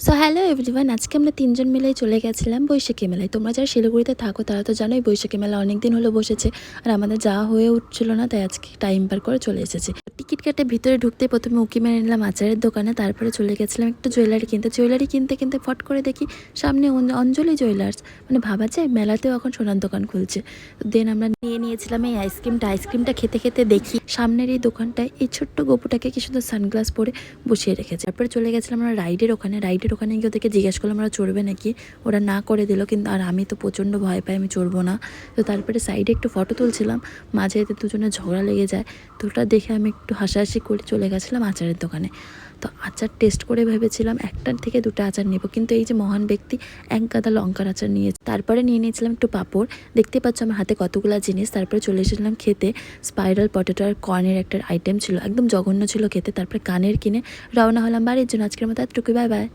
So hello everyone, আজকে আমরা তিনজন মিলেই চলে গেছিলাম বৈশাখী মেলায়। তোমরা যারা শিলিগুড়িতে থাকো তারা তো জানোই বৈশাখী মেলা অনেক দিন হলো বসেছে, আর আমাদের যাওয়া হয়ে উঠছিল না, তাই আজকে টাইম পার করে চলে এসেছি। টিকিট কেটে ভিতরে ঢুকতে প্রথমে উকি মেরে নিলাম আচারের দোকানে, তারপরে চলে গেছিলাম একটু জুয়েলারি কিনতে কিনতে ফট করে দেখি সামনে অঞ্জলি জুয়েলার্স। মানে ভাবা যায় মেলাতেও এখন সোনার দোকান খুলছে। দেন আমরা নিয়েছিলাম এই আইসক্রিমটা খেতে খেতে দেখি সামনের এই দোকানটায় এই ছোট্ট গপুটাকে কি সুন্দর সানগ্লাস পরে বসিয়ে রেখেছে। তারপরে চলে গেছিলাম আমরা রাইডের ওখানে গিয়ে ওদেরকে জিজ্ঞেস করলাম ওরা চড়বে নাকি, ওরা না করে দিল, কিন্তু আর আমি তো প্রচণ্ড ভয় পাই, আমি চড়বো না। তো তারপরে সাইডে একটু ফটো তুলছিলাম, মাঝে এতে দুজনে ঝগড়া লেগে যায়। তো ওটা দেখে আমি একটু হাসাহাসি করে চলে গেছিলাম আচারের দোকানে। তো আচার টেস্ট করে ভেবেছিলাম একটার থেকে দুটো আচার নেব, কিন্তু এই যে মহান ব্যক্তি এক গাদা লঙ্কার আচার নিয়েছে। তারপরে নিয়েছিলাম একটু পাঁপড়, দেখতে পাচ্ছ আমার হাতে কতগুলো জিনিস। তারপরে চলে এসেছিলাম খেতে। স্পাইরাল পটেটো আর কর্নের একটা আইটেম ছিল, একদম জঘন্য ছিল খেতে। তারপরে কানের কিনে রওনা হলাম বাড়ির জন্য। আজকের মতো এতটুকুই, বাই বাই।